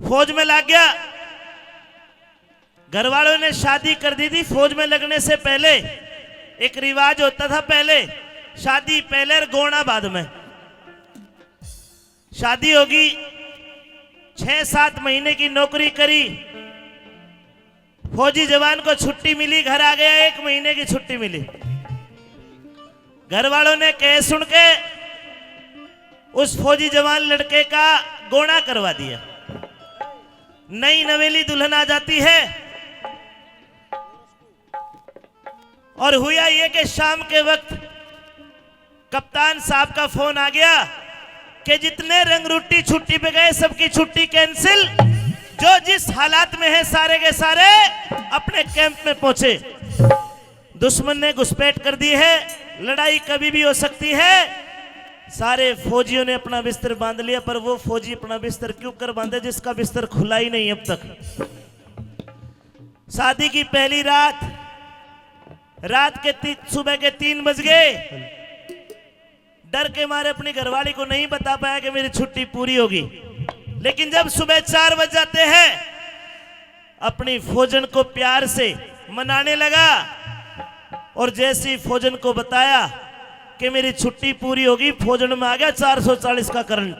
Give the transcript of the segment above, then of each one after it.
फौज में लग गया। घर वालों ने शादी कर दी थी। फौज में लगने से पहले एक रिवाज होता था, पहले शादी पहले और गोना बाद में। शादी होगी, 6-7 महीने की नौकरी करी, फौजी जवान को छुट्टी मिली, घर आ गया, 1 महीने की छुट्टी मिली। घर वालों ने कहे सुन के उस फौजी जवान लड़के का गोना करवा दिया। नई नवेली दुल्हन आ जाती है और हुआ ये कि शाम के वक्त कप्तान साहब का फोन आ गया कि जितने रंगरूटी छुट्टी पे गए सबकी छुट्टी कैंसिल, जो जिस हालात में है सारे के सारे अपने कैंप में पहुंचे। दुश्मन ने घुसपैठ कर दी है, लड़ाई कभी भी हो सकती है। सारे फौजियों ने अपना बिस्तर बांध लिया, पर वो फौजी अपना बिस्तर क्यों कर बांधे जिसका बिस्तर खुला ही नहीं अब तक। शादी की पहली रात के सुबह के 3 बज गए। डर के मारे अपनी घरवाली को नहीं बता पाया कि मेरी छुट्टी पूरी होगी। लेकिन जब सुबह 4 बज जाते हैं, अपनी फौजन को प्यार से मनाने लगा और जैसे ही फौजन को बताया कि मेरी छुट्टी पूरी होगी, फौजन में आ गया 440 का करंट।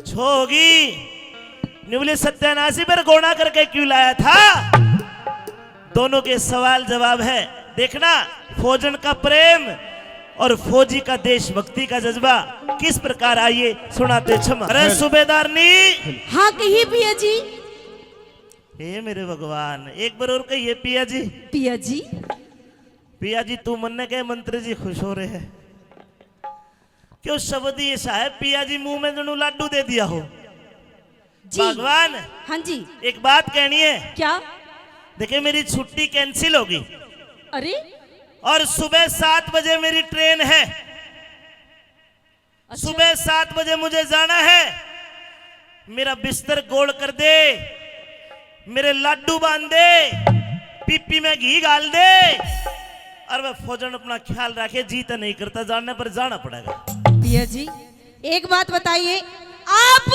छो होगी निवली सत्यानाशी पर गोना करके क्यों लाया था? दोनों के सवाल जवाब है। देखना फौजन का प्रेम और फौजी का देशभक्ति का जज्बा किस प्रकार। आइए सुनाते क्षमा। अरे सूबेदारनी। हाँ कहिए पिया जी। हे मेरे भगवान, एक बार और कहिए पिया जी। पिया जी, पिया जी तू मन के मंत्री जी खुश हो रहे हैं क्यों? शब्द ही ऐसा है, पिया जी मुंह में जनू लाडू दे दिया हो जी। भगवान। हाँ जी। एक बात कहनी है। क्या? देखिए मेरी छुट्टी कैंसिल होगी। अरे और सुबह 7 बजे मेरी ट्रेन है। अच्छा। सुबह 7 बजे मुझे जाना है। मेरा बिस्तर गोल कर दे, मेरे लाडू बांध दे, पीपी में घी डाल दे और वह फौजन अपना ख्याल रखे। जीता नहीं करता, जानने पर जाना पड़ेगा। पिया जी एक बात बताइए, आप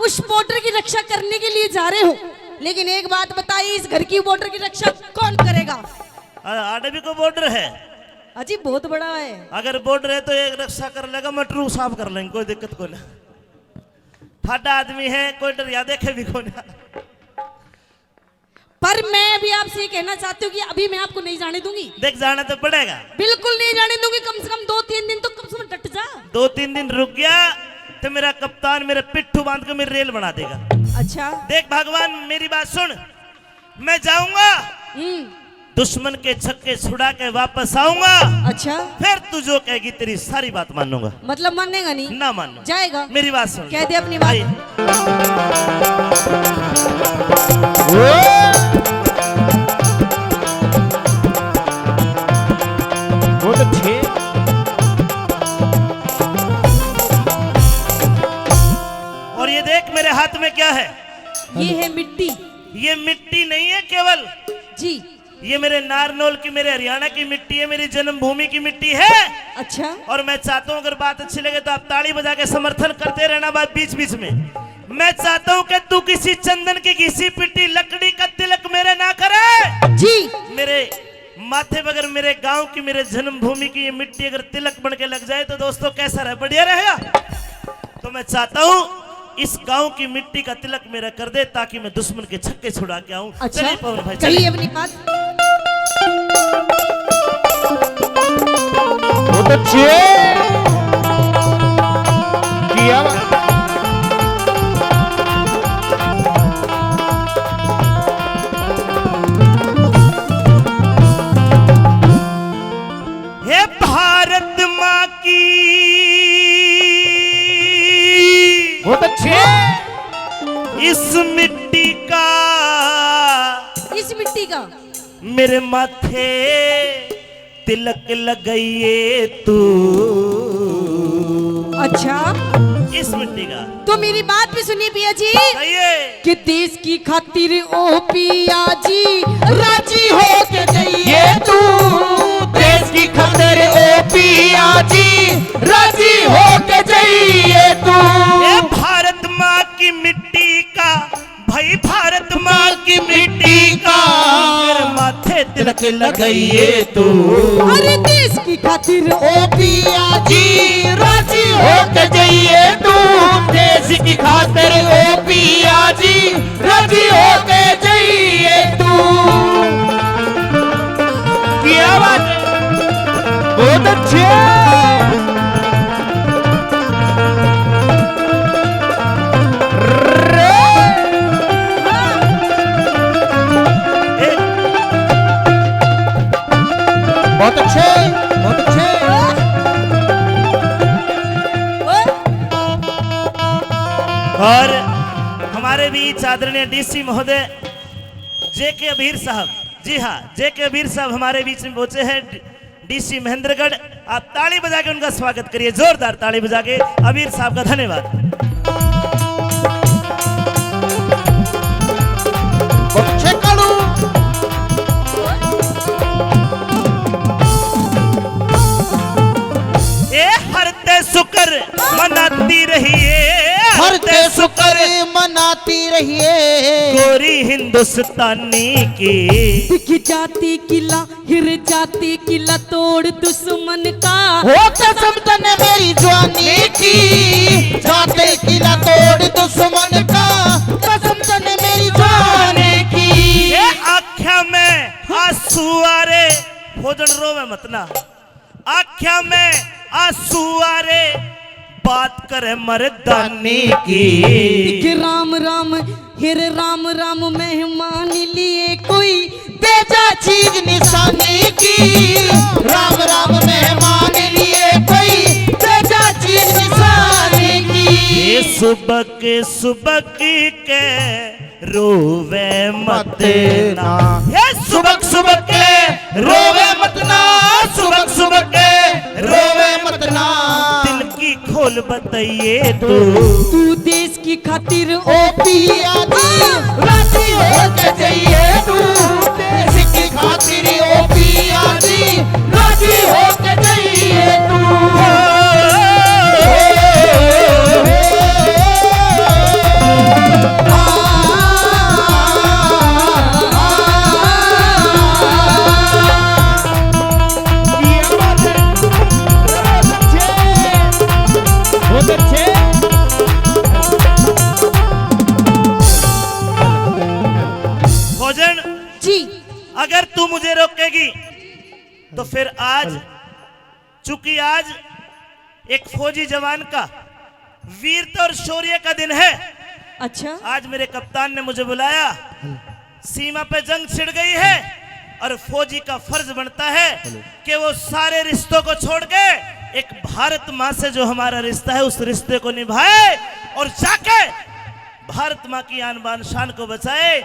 उस बॉर्डर की रक्षा करने के लिए जा रहे हो, लेकिन एक बात बताइए, इस घर की बॉर्डर की रक्षा कौन करेगा? आडवी को बॉर्डर है। अजी बहुत बड़ा है। अगर बॉर्डर है तो एक रक्षा कर लेगा, मटरू साफ कर लेंगे, कोई दिक्कत को ना। ठाडा आदमी है, कोई डर या देखे भी को ना। पर मैं भी आपसे कहना चाहती हूँ कि अभी मैं आपको नहीं जाने दूंगी। देख जाना तो पड़ेगा, बिल्कुल नहीं जाने दूंगी। कम से कम 2-3 दिन तो कम से कम डट जा। 2-3 दिन रुक गया तो मेरा कप्तान मेरे पिट्ठू बांध के मेरी रेल बना देगा। अच्छा देख भगवान मेरी बात सुन, मैं जाऊंगा दुश्मन के छक्के छुड़ा के वापस आऊंगा। अच्छा फिर तू जो कहेगी तेरी सारी बात मानूंगा। मतलब मानेगा नहीं? ना मानो, जाएगा। मेरी बात सुन, कह दे अपनी बात। बहुत अच्छे। और ये देख मेरे हाथ में क्या है? ये है मिट्टी। ये मिट्टी नहीं है केवल जी। ये मेरे नारनौल की, मेरे हरियाणा की मिट्टी है, मेरी जन्मभूमि की मिट्टी है। अच्छा। और मैं चाहता हूं अगर बात अच्छी लगे तो आप ताली बजा के समर्थन करते रहना बात बीच बीच में। मैं चाहता हूं कि तू किसी चंदन की घिसी पिटी लकड़ी का तिलक मेरे ना करे जी। मेरे माथे पर अगर मेरे गांव की, मेरे जन्मभूमि की ये मिट्टी अगर तिलक बन के लग जाए तो दोस्तों कैसा रहे? बढ़िया रहेगा। तो मैं चाहता हूं इस गांव की मिट्टी का तिलक मेरा कर दे ताकि मैं दुश्मन के छक्के छुड़ा के आऊं। अच्छा चलिए पवन भाई कहिए अपनी बात। बहुत अच्छे किया। हे भारत माँ की, बहुत अच्छे। इस मिट्टी का, इस मिट्टी का मेरे माथे तिलक लगाइए तू। अच्छा इस मिट्टी का तो मेरी बात भी सुनिए पिया जी। कहिए कि देश की खातिर ओ पिया जी राजी हो के जाइए ये तू देश की खातिर ओ पिया जी राजी हो के जाइए तू। ये भारत माँ की मिट्टी का भाई भारत माँ की मिट्टी का मेरे माथे तिलक लगाइए तू। अरे देश की खातिर ओ पिया जी राजी होके जाइए तू, देश की खातिर ओ पिया जी राजी होके जाइए तू। क्या बात है, बहुत अच्छे। बहुत अच्छे, बहुत अच्छे। और हमारे बीच आदरणीय डीसी महोदय जेके अबीर साहब, जी हाँ जेके अबीर साहब हमारे बीच में पहुंचे हैं, डीसी महेंद्रगढ़। आप ताली बजा के उनका स्वागत करिए, जोरदार ताली बजा के अबीर साहब का धन्यवाद। बहुत अच्छे कालू। ए हरते शुक्र मनाती रहिए, हरते शुक्र मनाती रहिए, गोरी हिंदुस्तानी की। दिख जाती किला हिर जाती किला तोड़ दुश्मन का, हो कसम तने मेरी जवानी की, जाते किला तोड़ दुश्मन का, कसम तने मेरी जवानी की। ये आख्या में आंसू आ रे, भोजन रो में मत ना, आख्या में आंसू आ रे, बात करे मर्दानी की। दिख राम राम हिर राम राम मेहमान लिए कोई बेजा चीज निशानी की, राम राम मेहमान लिए कोई बेजा चीज निशानी की। ये सुबह के रोवे मत ना, ये सुबह के रोवे मत ना, सुबह के रोवे मत ना। दिल की खोल बताइए तो, तू देश की खातिर ओ पिया जी राजी होके जाइए तू, देश की खातिर ओ पिया जी राजी होके जाइए तू। भोजन जी। अगर तू मुझे रोकेगी तो फिर आज, चूंकि आज एक फौजी जवान का वीरता और शौर्य का दिन है, अच्छा आज मेरे कप्तान ने मुझे बुलाया, सीमा पे जंग छिड़ गई है और फौजी का फर्ज बनता है कि वो सारे रिश्तों को छोड़ के एक भारत माँ से जो हमारा रिश्ता है उस रिश्ते को निभाए और जाके भारत माँ की आन बान शान को बचाए,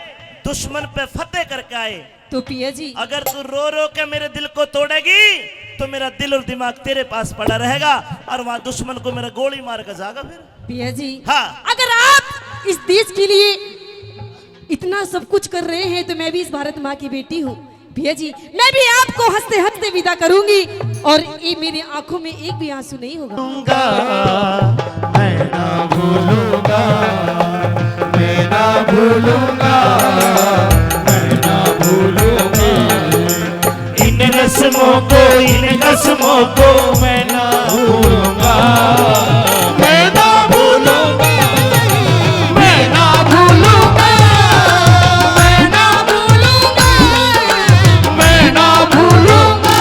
दुश्मन पे फतेह करके आए। तो पिया जी अगर तू रो रो के मेरे दिल को तोड़ेगी तो मेरा दिल और दिमाग तेरे पास पड़ा रहेगा और वहां दुश्मन को मेरा गोली मार कर जाएगा फिर। पिया जी हाँ। अगर आप इस देश के लिए इतना सब कुछ कर रहे हैं तो मैं भी इस भारत माँ की बेटी हूँ। पिया जी मैं भी आपको हंसते हंसते विदा करूंगी और ये मेरी आंखों में एक भी आंसू नहीं होगा। मैं ना भूलूंगा, मैं ना भूलूंगा, मैं ना भूलूंगा इन रस्मों को, इन कसमों को मैं ना भूलूंगा, मैं ना भूलूंगा, मैं ना भूलूंगा, मैं ना भूलूंगा, मैं ना भूलूंगा।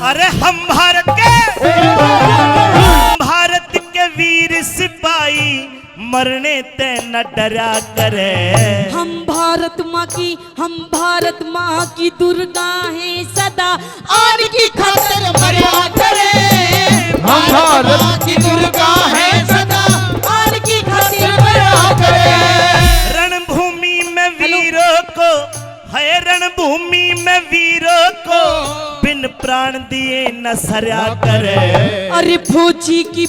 अरे हम भारत के वीर सिपाही मरने ते न डरा करे। हम भारत माँ की दुर्गा है सदा आन की खातिर मरा करे, हम भारत की दुर्गा है सदा आन की खातिर मरा करे। रणभूमि में वीरों को, है रणभूमि में वीरों को बिन प्राण दिए न सरया करे। अरे फौजी की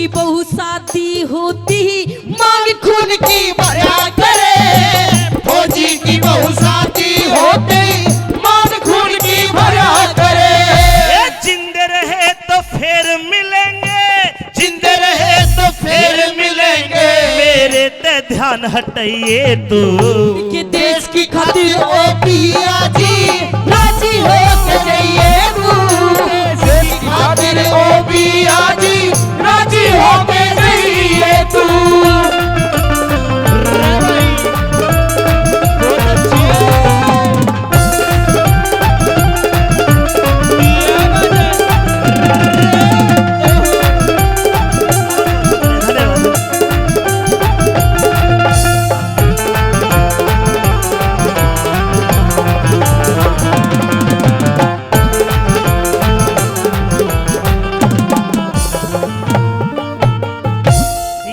बहू शादी होती ही मांग खून की भरा करे, फौजी की बहू शादी होते मान खून की भरा करे। ये जिंदे रहे तो फिर मिलेंगे, जिंदे रहे तो फिर मिलेंगे, मेरे ते ध्यान हटाइए तू। के देश की खातिर ओ पिया जी राजी हो के जाइए तू, देश की खातिर ओ पिया जी राजी हो के जाइए तू। बहुत अच्छी है। धन्यवाद।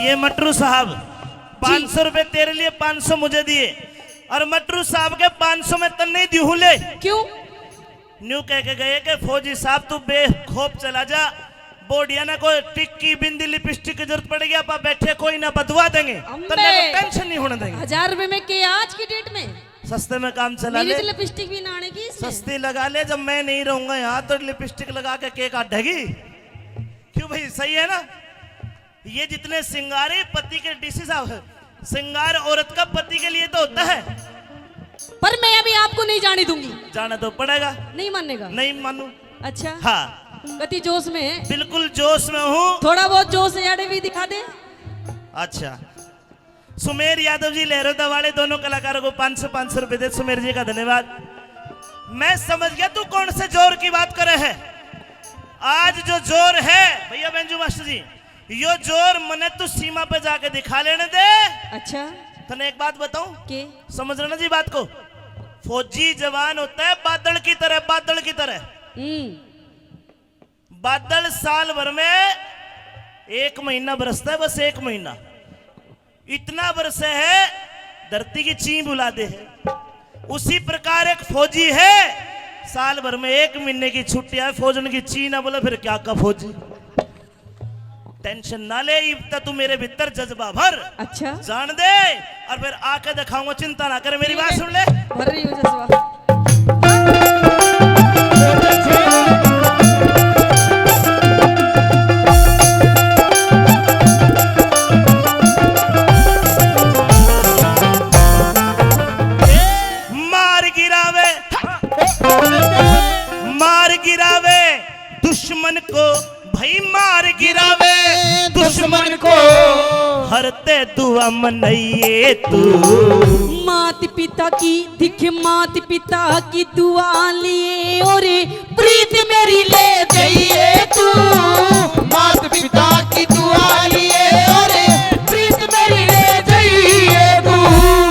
ये मटरू साहब 500 रुपए तेरे लिए, 500 मुझे दिए, और मटरू साहब के 500 में तन नहीं दिहूं ले। क्यों? न्यू कह के गए कि फौजी साहब तू बेखौफ चला जा, बोडिया ना कोई टिक्की बिंदी लिपस्टिक की जरूरत पड़ेगी, आप बैठे कोई ना बदवा देंगे, तन्ने को टेंशन नहीं होने देंगे। 1000 रुपए में के आज की डेट में सस्ते में काम चला मेरी ले, तो लिपस्टिक भी ना आने की इसमें। सस्ती लगा ले, जब मैं नहीं रहूंगा यहाँ तो लिपस्टिक लगा के केक काटेगी। क्यों भाई, सही है ना? ये जितने सिंगारे पति के डीसी साहब, सिंगार औरत का पति के लिए तो होता है। पर मैं अभी आपको नहीं जाने दूंगी। जाना तो पड़ेगा। नहीं मानेगा? नहीं मानू। अच्छा हाँ गति जोश में है। बिल्कुल जोश में हूँ। थोड़ा बहुत जोश याडे भी दिखा दे। अच्छा, सुमेर यादव जी, लहरोदा वाले दोनों कलाकारों को 500 रुपए दे। सुमेर जी का धन्यवाद। मैं समझ गया तू कौन से जोर की बात करे है। आज जो जोर है भैया बेंजू मास्टर जी, यो जोर मने तू सीमा पे जाके दिखा लेने दे। अच्छा तने एक बात बताऊं, के समझ रहे ना जी बात को? फौजी जवान होता है बादल की तरह, बादल की तरह। बादल साल भर में 1 महीना बरसता है, बस 1 महीना। इतना बरसे है धरती की ची बुला दे है। उसी प्रकार एक फौजी है, साल भर में 1 महीने की छुट्टियां है, फौजन की ची ना बोले फिर क्या का फौजी। टेंशन ना ले, इब तू मेरे भीतर जज्बा भर। अच्छा जान दे और फिर आके दिखाऊंगा, चिंता ना कर। मेरी बात सुन ले। भर रही हो जज्बा। मार गिरावे दुश्मन को, भाई मार गिरावे दुश्मन को, हरते दुआ मनाइए तू। मात पिता की दिख, मात पिता की दुआ लिए और प्रीत मेरी ले जाइए तू, मात पिता की दुआ लिए और प्रीत मेरी ले जाइए तू।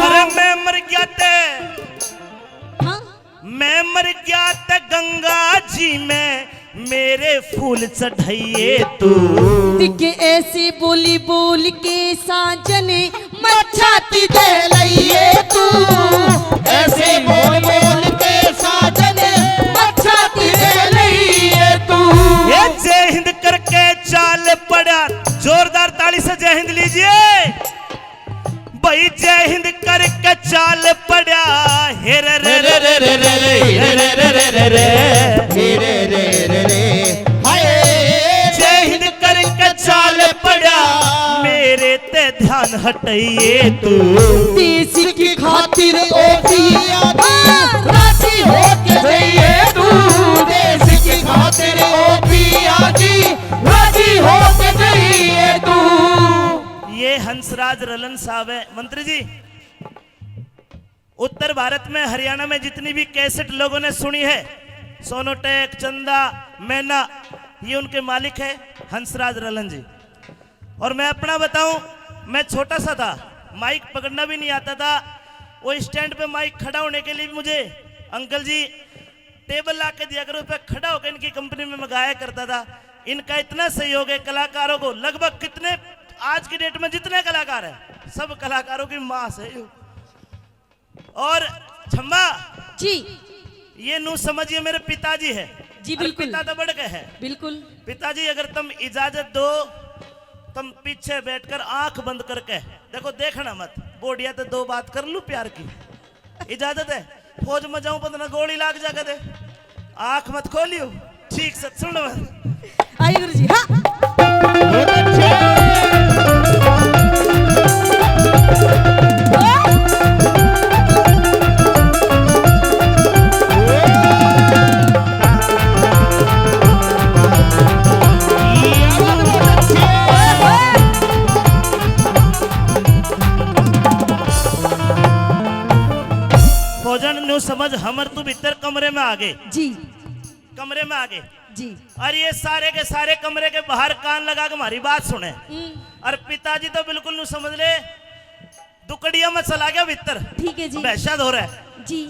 अरे मैं मर गया ते, हाँ? मैं मर गया ते गंगा जी में, मेरे फूल चढ़ाइए तू। दिख ऐसे बोली बोल के साजने मच्छाती दे लइए तू, ऐसे बोल बोल के साजने मच्छाती दे लइए तू। ये जय हिंद करके चाल पड़ा, जोरदार ताली से जय हिंद लीजिए भाई। जय हिंद करके चाल पड़ा, हे रे रे रे रे रे रे रे रे रे रे रे रे रे रे। हाय जय हिंद करके चाल पड़ा, मेरे ते ध्यान हटाइए तू। देश की खातिर ओ पिया जी राजी हो के जाइए तू, देश की खातिर ओ पिया जी राजी हो के जाइए तू। ये हंसराज रलन साहब है। मंत्री जी, उत्तर भारत में हरियाणा में जितनी भी कैसेट लोगों ने सुनी है, सोनोटेक, चंदा, मैना, ये उनके मालिक है हंसराज रलन जी। और मैं अपना बताऊं, मैं छोटा सा था, माइक पकड़ना भी नहीं आता था। वो स्टैंड पे माइक खड़ा होने के लिए भी मुझे अंकल जी टेबल ला के दिया करो, उस पर खड़ा होकर इनकी कंपनी में मैं गाया करता था। इनका इतना सहयोग है कलाकारों को, लगभग कितने आज की डेट में जितने कलाकार हैं सब कलाकारों की मां से। और छम्बा जी, ये नू समझिए मेरे पिताजी है। जी और बिल्कुल पिता तो बढ़ के है। बिल्कुल। पिताजी अगर तुम इजाजत दो, तुम पीछे बैठकर आंख बंद करके देखो, देखना मत, बोडिया तो दो बात कर लू प्यार की, इजाजत है? फौज में जाऊं पता ना गोली लाग जा दे, आंख मत खोलियो, ठीक से सुन मत। आइए गुरु जी। हाँ बहुत अच्छे। फौजन न्यू समझ हमर तू भीतर कमरे में आ गए, जी कमरे में आ गए, जी। और ये सारे के सारे कमरे के बाहर कान लगा के हमारी बात सुने। और पिताजी तो बिल्कुल नु समझ ले दुकड़िया में चला गया भीतर, ठीक है जी। दहशत हो रहा है। जी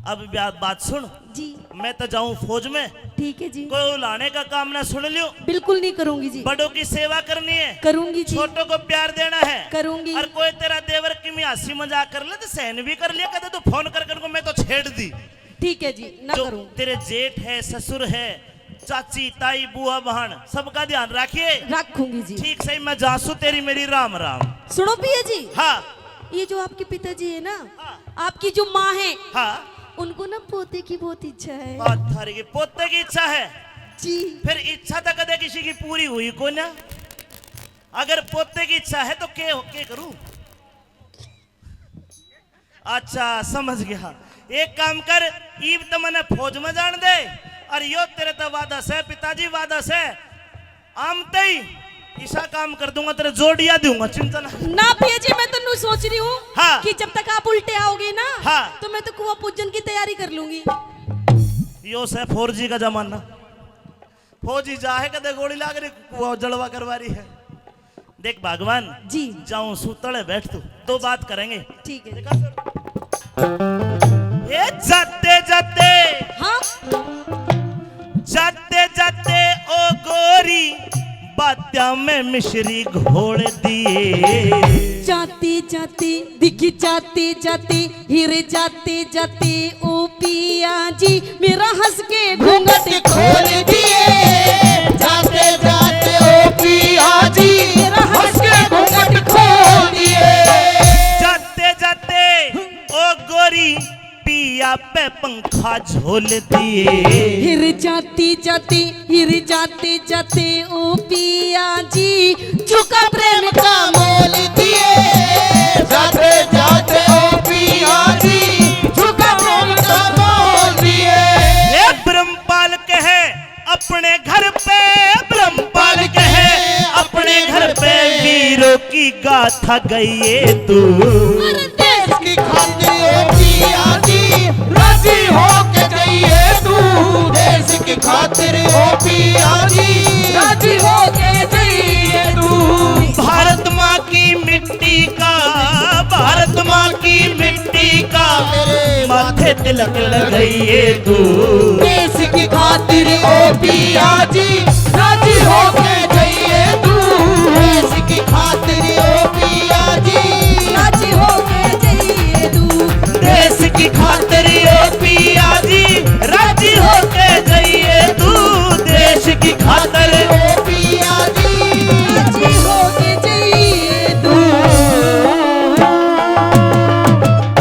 अब बात सुन, जी मैं तो जाऊं फौज में, ठीक है जी। कोई लाने का काम ना सुन लियो, बिल्कुल नहीं करूंगी जी। बड़ों की सेवा करनी है, करूंगी जी। छोटों को प्यार देना है, करूंगी। और कोई तेरा देवर की मैं हंसी मजाक कर ले तो सहन भी कर लिया, कहते तो फोन कर कर मैं तो छेड़ दी। ठीक है जी, ना जो करूं। तेरे जेठ है, ससुर है, चाची ताई बुआ बहन, सबका ध्यान रखिए। रखूंगी जी। ठीक सही, मैं जासू तेरी मेरी राम राम। सुनो पिया जी, हाँ ये जो आपके पिताजी है ना, हाँ। आपकी जो माँ है, हाँ, उनको ना पोते की बहुत इच्छा है। बात थारी की पोते की इच्छा है, जी फिर इच्छा तो कदे किसी की पूरी हुई को ना। अगर पोते की इच्छा है तो के करूं? अच्छा समझ गया, एक काम कर, ईब तो मैंने फौज में जान दे, और यो तेरे तो वादा से पिताजी, वादा से आमते ही ऐसा काम कर दूंगा, तेरे जोड़िया दूंगा, चिंता ना। ना पिया जी, मैं तो नू सोच रही हूँ हाँ। कि जब तक आप उल्टे आओगे ना, हाँ। तो मैं तो कुआं पूजन की तैयारी कर लूंगी। यो से 4G का जमाना, फौजी जाहे कदे गोली लाग रही, वो जलवा करवा रही है। देख भगवान जी जाऊं सूतड़े बैठ तू, दो बात करेंगे। ठीक है। ये जाते जाते, हाँ जाते जाते ओ गोरी बात्या में मिश्री घोड़ दिए। जाते जाते दिखी, जाते जाते हिरे, जाते जाते ओ पिया जी मेरा हंस के घूंघट खोल दिए, जाते जाते ओ पिया जी हंस के घूंघट खोल दिए। जाते जाते ओ गोरी पिया पे पंखा झोल दिए। हिर जाते जाते, हिर जाते जाते ओ पिया जी झुका प्रेम का मोल दिए, जाते जाते ओ पिया जी झुका प्रेम का मोल दिए। ये ब्रह्मपाल कहे अपने घर पे, ब्रह्मपाल कहे अपने घर पे, वीरों की गाथा गई तू। देश की खातिर ओ पिया जी राजी होके जाइए तू, देश की खातिर ओ पिया जी राजी होके जाइए तू। भारत माँ की मिट्टी का, भारत माँ की मिट्टी का माथे तिलक लगाइए तू। देश की खातिर ओ पिया जी राजी होके जाइए तू, देश